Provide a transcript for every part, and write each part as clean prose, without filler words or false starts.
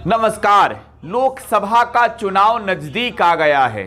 नमस्कार। लोकसभा का चुनाव नजदीक आ गया है।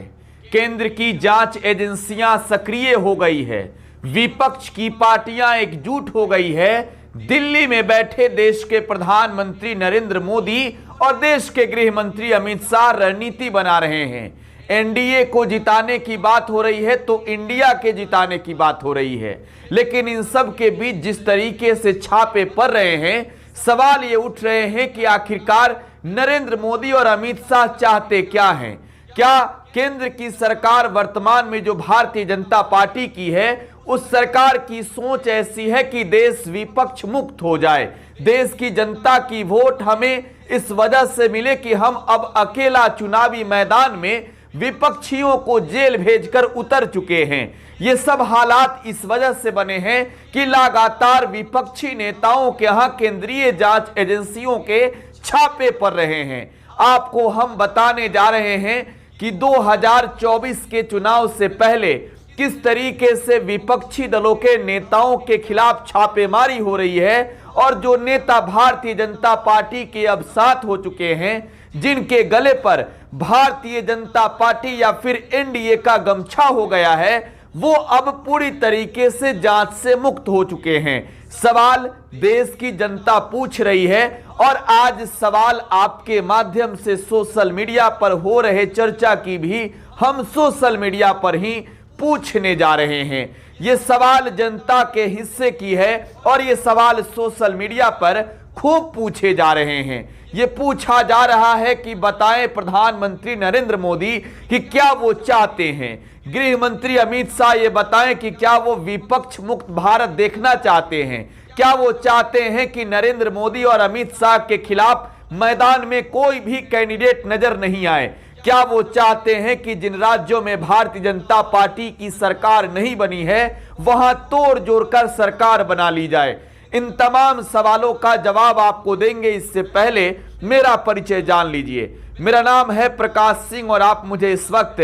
केंद्र की जांच एजेंसियां सक्रिय हो गई है। विपक्ष की पार्टियां एकजुट हो गई है। दिल्ली में बैठे देश के प्रधानमंत्री नरेंद्र मोदी और देश के गृह मंत्री अमित शाह रणनीति बना रहे हैं। एनडीए को जिताने की बात हो रही है तो इंडिया के जिताने की बात हो रही है। लेकिन इन सब के बीच जिस तरीके से छापे पड़ रहे हैं, सवाल ये उठ रहे हैं कि आखिरकार नरेंद्र मोदी और अमित शाह चाहते क्या हैं? क्या केंद्र की सरकार वर्तमान में जो भारतीय जनता पार्टी की है, उस सरकार की सोच ऐसी है कि देश विपक्ष मुक्त हो जाए, देश की जनता की वोट हमें इस वजह से मिले कि हम अब अकेला चुनावी मैदान में विपक्षियों को जेल भेजकर उतर चुके हैं। ये सब हालात इस वजह से बने हैं कि लगातार विपक्षी नेताओं के यहां केंद्रीय जांच एजेंसियों के छापे पड़ रहे हैं। आपको हम बताने जा रहे हैं कि 2024 के चुनाव से पहले किस तरीके से विपक्षी दलों के नेताओं के खिलाफ छापेमारी हो रही है और जो नेता भारतीय जनता पार्टी के अब साथ हो चुके हैं, जिनके गले पर भारतीय जनता पार्टी या फिर एनडीए का गमछा हो गया है, वो अब पूरी तरीके से जांच से मुक्त हो चुके हैं। सवाल देश की जनता पूछ रही है और आज सवाल आपके माध्यम से सोशल मीडिया पर हो रहे चर्चा की भी हम सोशल मीडिया पर ही पूछने जा रहे हैं। ये सवाल जनता के हिस्से की है और ये सवाल सोशल मीडिया पर खूब पूछे जा रहे हैं। ये पूछा जा रहा है कि बताएं प्रधानमंत्री नरेंद्र मोदी कि क्या वो चाहते हैं, गृह मंत्री अमित शाह ये बताएं कि क्या वो विपक्ष मुक्त भारत देखना चाहते हैं, क्या वो चाहते हैं कि नरेंद्र मोदी और अमित शाह के खिलाफ मैदान में कोई भी कैंडिडेट नजर नहीं आए, क्या वो चाहते हैं कि जिन राज्यों में भारतीय जनता पार्टी की सरकार नहीं बनी है वहां तोड़ जोड़ कर सरकार बना ली जाए। इन तमाम सवालों का जवाब आपको देंगे। इससे पहले मेरा परिचय जान लीजिए। मेरा नाम है प्रकाश सिंह और आप मुझे इस वक्त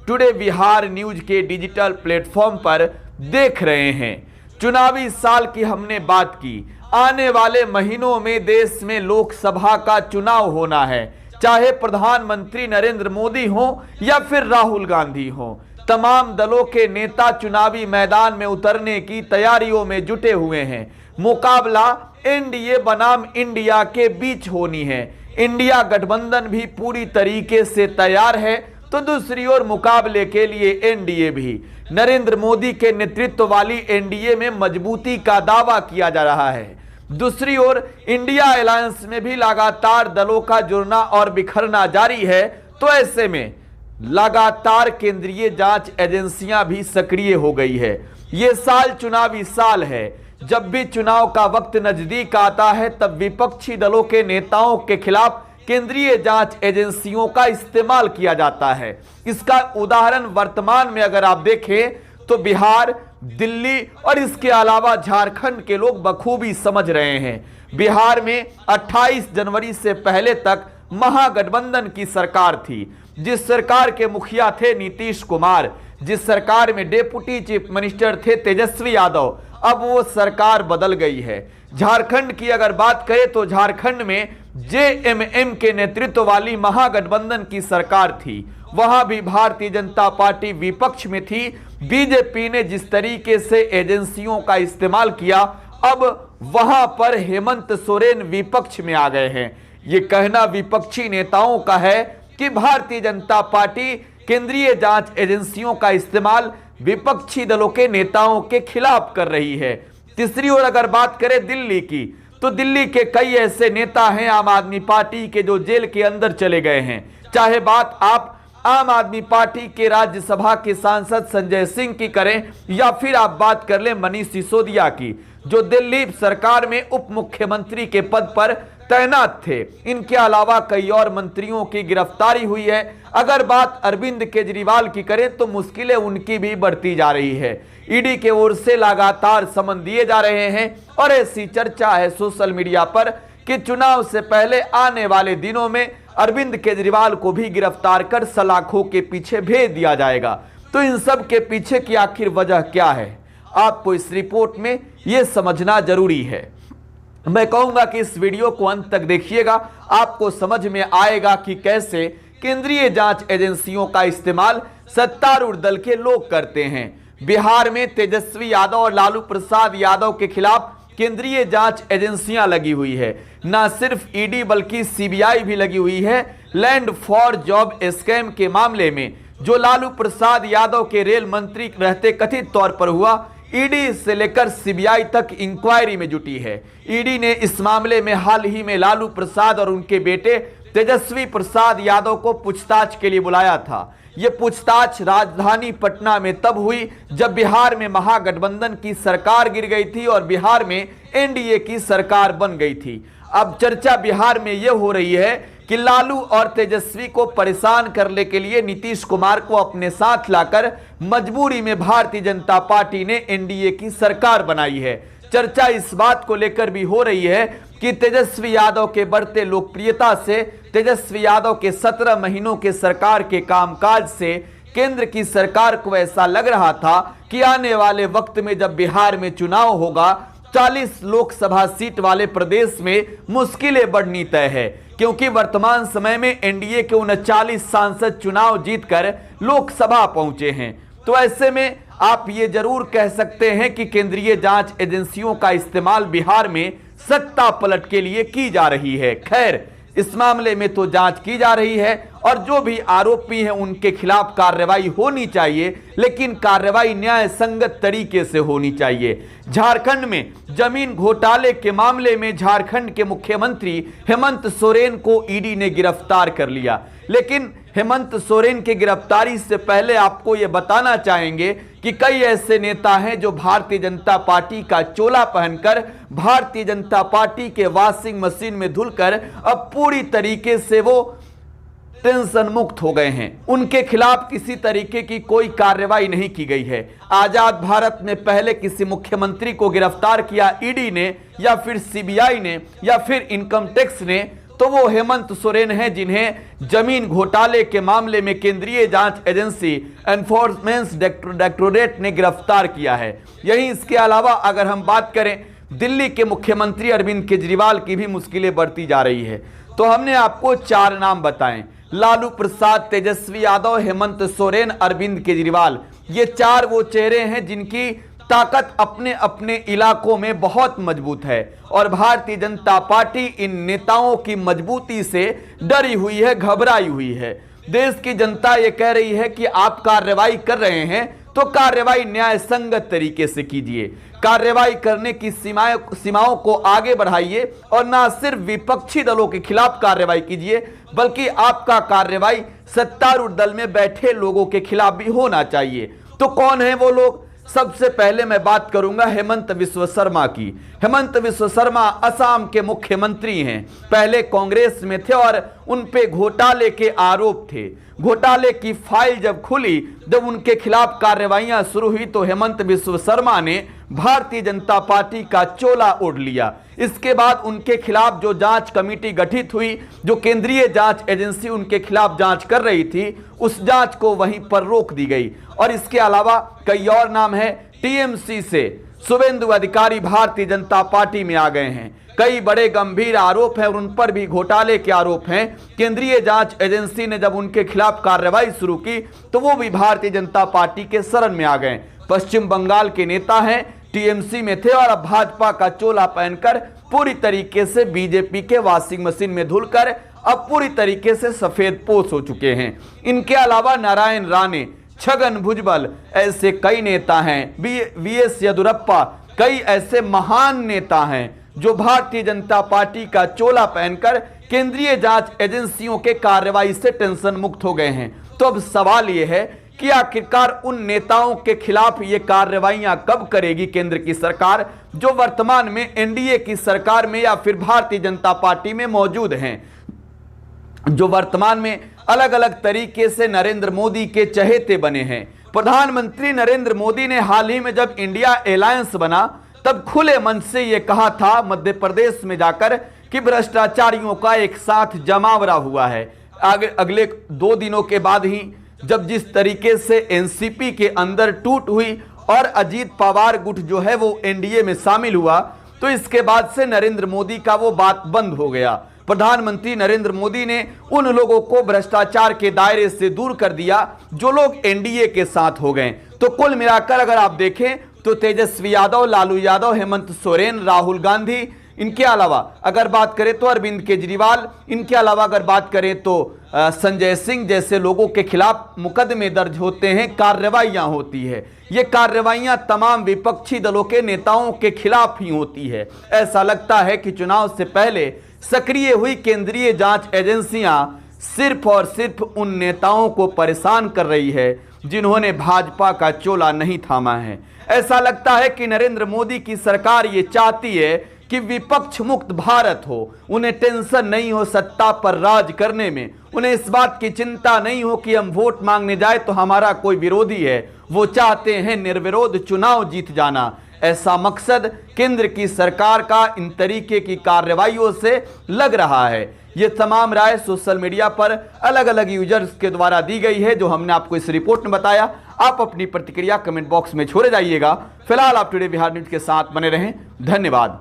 टुडे बिहार न्यूज के डिजिटल प्लेटफॉर्म पर देख रहे हैं। चुनावी साल की हमने बात की। आने वाले महीनों में देश में लोकसभा का चुनाव होना है, चाहे प्रधानमंत्री नरेंद्र मोदी हो या फिर राहुल गांधी हो। तमाम दलों के नेता चुनावी मैदान में उतरने की तैयारियों में जुटे हुए हैं। मुकाबला एनडीए बनाम इंडिया के बीच होनी है। इंडिया गठबंधन भी पूरी तरीके से तैयार है तो दूसरी ओर मुकाबले के लिए एनडीए भी। नरेंद्र मोदी के नेतृत्व वाली एनडीए में मजबूती का दावा किया जा रहा है। दूसरी ओर इंडिया अलायंस में भी लगातार दलों का जुड़ना और बिखरना जारी है। तो ऐसे में लगातार केंद्रीय जांच एजेंसियां भी सक्रिय हो गई है। ये साल चुनावी साल है। जब भी चुनाव का वक्त नजदीक आता है तब विपक्षी दलों के नेताओं के खिलाफ केंद्रीय जांच एजेंसियों का इस्तेमाल किया जाता है। इसका उदाहरण वर्तमान में अगर आप देखें तो बिहार, दिल्ली और इसके अलावा झारखंड के लोग बखूबी समझ रहे हैं। बिहार में 28 जनवरी से पहले तक महागठबंधन की सरकार थी, जिस सरकार के मुखिया थे नीतीश कुमार, जिस सरकार में डेप्यूटी चीफ मिनिस्टर थे तेजस्वी यादव। अब वो सरकार बदल गई है। झारखंड की अगर बात करें तो झारखंड में जेएमएम के नेतृत्व वाली महागठबंधन की सरकार थी। वहां भी भारतीय जनता पार्टी विपक्ष में थी। बीजेपी ने जिस तरीके से एजेंसियों का इस्तेमाल किया, अब वहां पर हेमंत सोरेन विपक्ष में आ गए हैं। ये कहना विपक्षी नेताओं का है कि भारतीय जनता पार्टी केंद्रीय जांच एजेंसियों का इस्तेमाल विपक्षी दलों के नेताओं के खिलाफ कर रही है। तीसरी ओर अगर बात करें दिल्ली की, तो दिल्ली के कई ऐसे नेता हैं आम आदमी पार्टी के जो जेल के अंदर चले गए हैं। चाहे बात आप आम आदमी पार्टी के राज्यसभा के सांसद संजय सिंह की करें या फिर आप बात कर लें मनीष सिसोदिया की, जो दिल्ली सरकार में उप मुख्यमंत्री के पद पर तैनात थे। इनके अलावा कई और मंत्रियों की गिरफ्तारी हुई है। अगर बात अरविंद केजरीवाल की करें तो मुश्किलें उनकी भी बढ़ती जा रही है। ईडी के ओर से लगातार समन दिए जा रहे हैं और ऐसी चर्चा है सोशल मीडिया पर कि चुनाव से पहले आने वाले दिनों में अरविंद केजरीवाल को भी गिरफ्तार कर सलाखों के पीछे भेज दिया जाएगा। तो इन सब के पीछे की आखिर वजह क्या है, आपको इस रिपोर्ट में यह समझना जरूरी है। मैं कहूंगा कि इस वीडियो को अंत तक देखिएगा, आपको समझ में आएगा कि कैसे केंद्रीय जांच एजेंसियों का इस्तेमाल सत्तारूढ़ दल के लोग करते हैं। बिहार में तेजस्वी यादव और लालू प्रसाद यादव के खिलाफ केंद्रीय जांच एजेंसियां लगी हुई है। न सिर्फ ईडी बल्कि सीबीआई भी लगी हुई है। लैंड फॉर जॉब स्कैम के मामले में जो लालू प्रसाद यादव के रेल मंत्री रहते कथित तौर पर हुआ, ईडी से लेकर सीबीआई तक इंक्वायरी में जुटी है। ईडी ने इस मामले में हाल ही में लालू प्रसाद और उनके बेटे तेजस्वी प्रसाद यादव को पूछताछ के लिए बुलाया था। यह पूछताछ राजधानी पटना में तब हुई जब बिहार में महागठबंधन की सरकार गिर गई थी और बिहार में एनडीए की सरकार बन गई थी। अब चर्चा बिहार में यह हो रही है कि लालू और तेजस्वी को परेशान करने के लिए नीतीश कुमार को अपने साथ लाकर मजबूरी में भारतीय जनता पार्टी ने एनडीए की सरकार बनाई है। चर्चा इस बात को लेकर भी हो रही है कि तेजस्वी यादव के बढ़ते लोकप्रियता से, तेजस्वी यादव के 17 महीनों के सरकार के कामकाज से केंद्र की सरकार को ऐसा लग रहा था कि आने वाले वक्त में जब बिहार में चुनाव होगा, 40 लोकसभा सीट वाले प्रदेश में मुश्किलें बढ़नी तय है, क्योंकि वर्तमान समय में एनडीए के 39 सांसद चुनाव जीतकर लोकसभा पहुंचे हैं। तो ऐसे में आप ये जरूर कह सकते हैं कि केंद्रीय जांच एजेंसियों का इस्तेमाल बिहार में सत्ता पलट के लिए की जा रही है। खैर, इस मामले में तो जांच की जा रही है और जो भी आरोपी हैं उनके खिलाफ कार्रवाई होनी चाहिए, लेकिन कार्रवाई न्याय संगत तरीके से होनी चाहिए। झारखंड में जमीन घोटाले के मामले में झारखंड के मुख्यमंत्री हेमंत सोरेन को ईडी ने गिरफ्तार कर लिया, लेकिन हेमंत सोरेन की गिरफ्तारी से पहले आपको यह बताना चाहेंगे कि कई ऐसे नेता हैं जो भारतीय जनता पार्टी का चोला पहनकर भारतीय जनता पार्टी के वॉशिंग मशीन में धुलकर अब पूरी तरीके से वो टेंशन मुक्त हो गए हैं। उनके खिलाफ किसी तरीके की कोई कार्रवाई नहीं की गई है। आजाद भारत में पहले किसी मुख्यमंत्री को गिरफ्तार किया ईडी ने या फिर सीबीआई ने या फिर इनकम टैक्स ने, तो वो हेमंत सोरेन हैं जिन्हें जमीन घोटाले के मामले में केंद्रीय जांच एजेंसी एनफोर्समेंट डायरेक्टोरेट ने गिरफ्तार किया है। यही इसके अलावा अगर हम बात करें दिल्ली के मुख्यमंत्री अरविंद केजरीवाल की भी मुश्किलें बढ़ती जा रही है। तो हमने आपको 4 नाम बताएं, लालू प्रसाद, तेजस्वी यादव, हेमंत सोरेन, अरविंद केजरीवाल। ये 4 वो चेहरे हैं जिनकी ताकत अपने अपने इलाकों में बहुत मजबूत है और भारतीय जनता पार्टी इन नेताओं की मजबूती से डरी हुई है, घबराई हुई है। देश की जनता ये कह रही है कि आप कार्रवाई कर रहे हैं तो कार्रवाई न्याय संगत तरीके से कीजिए, कार्रवाई करने की सीमाओं को आगे बढ़ाइए और ना सिर्फ विपक्षी दलों के खिलाफ कार्रवाई कीजिए बल्कि आपका कार्रवाई सत्तारूढ़ दल में बैठे लोगों के खिलाफ भी होना चाहिए। तो कौन है वो लोग? सबसे पहले मैं बात करूंगा हेमंत बिस्व शर्मा की। हेमंत बिस्व शर्मा असम के मुख्यमंत्री हैं। पहले कांग्रेस में थे और उन पे घोटाले के आरोप थे। घोटाले की फाइल जब खुली, जब उनके खिलाफ कार्रवाइयां शुरू हुई तो हेमंत बिस्व शर्मा ने भारतीय जनता पार्टी का चोला ओढ़ लिया। इसके बाद उनके खिलाफ जो जांच कमेटी गठित हुई, जो केंद्रीय जांच एजेंसी उनके खिलाफ जांच कर रही थी, उस जांच को वहीं पर रोक दी गई। और इसके अलावा कई और नाम है। टीएमसी से शुभेंदु अधिकारी भारतीय जनता पार्टी में आ गए हैं। कई बड़े गंभीर आरोप हैं और उन पर भी घोटाले के आरोप हैं। केंद्रीय जांच एजेंसी ने जब उनके खिलाफ कार्रवाई शुरू की तो वो भी भारतीय जनता पार्टी के शरण में आ गए। पश्चिम बंगाल के नेता हैं, टीएमसी में थे और अब भाजपा का चोला पहनकर पूरी तरीके से बीजेपी के वॉशिंग मशीन में धुलकर अब पूरी तरीके से सफेद पोश हो चुके हैं। इनके अलावा नारायण राणे, छगन भुजबल, ऐसे कई नेता हैं, वीएस येदियुरप्पा, कई ऐसे महान नेता हैं जो भारतीय जनता पार्टी का चोला पहनकर केंद्रीय जांच एजेंसियों के कार्रवाई से टेंशन मुक्त हो गए हैं। तो अब सवाल यह है कि आखिरकार उन नेताओं के खिलाफ ये कार्रवाइयां कब करेगी केंद्र की सरकार, जो वर्तमान में एनडीए की सरकार में या फिर भारतीय जनता पार्टी में मौजूद हैं, जो वर्तमान में अलग अलग तरीके से नरेंद्र मोदी के चहेते बने हैं। प्रधानमंत्री नरेंद्र मोदी ने हाल ही में जब इंडिया अलायंस बना तब खुले मन से यह कहा था मध्य प्रदेश में जाकर कि भ्रष्टाचारियों का एक साथ जमावड़ा हुआ है। अगले 2 दिनों के बाद ही जब जिस तरीके से एनसीपी के अंदर टूट हुई और अजीत पवार गुट जो है वो एनडीए में शामिल हुआ, तो इसके बाद से नरेंद्र मोदी का वो बात बंद हो गया। प्रधानमंत्री नरेंद्र मोदी ने उन लोगों को भ्रष्टाचार के दायरे से दूर कर दिया जो लोग एनडीए के साथ हो गए। तो कुल मिलाकर अगर आप देखें तो तेजस्वी यादव, लालू यादव, हेमंत सोरेन, राहुल गांधी, इनके अलावा अगर बात करें तो अरविंद केजरीवाल, इनके अलावा अगर बात करें तो संजय सिंह जैसे लोगों के खिलाफ मुकदमे दर्ज होते हैं, कार्रवाइयां होती है। ये कार्रवाइयां तमाम विपक्षी दलों के नेताओं के खिलाफ ही होती है। ऐसा लगता है कि चुनाव से पहले सक्रिय हुई केंद्रीय जांच एजेंसियां सिर्फ और सिर्फ उन नेताओं को परेशान कर रही है जिन्होंने भाजपा का चोला नहीं थामा है। ऐसा लगता है कि नरेंद्र मोदी की सरकार ये चाहती है कि विपक्ष मुक्त भारत हो। उन्हें टेंशन नहीं हो सत्ता पर राज करने में, उन्हें इस बात की चिंता नहीं हो कि हम वोट मांगने जाए तो हमारा कोई विरोधी है। वो चाहते हैं निर्विरोध चुनाव जीत जाना। ऐसा मकसद केंद्र की सरकार का इन तरीके की कार्रवाइयों से लग रहा है। ये तमाम राय सोशल मीडिया पर अलग अलग यूजर्स के द्वारा दी गई है, जो हमने आपको इस रिपोर्ट में बताया। आप अपनी प्रतिक्रिया कमेंट बॉक्स में छोड़े जाइएगा। फिलहाल आप टुडे बिहार न्यूज के साथ बने रहें। धन्यवाद।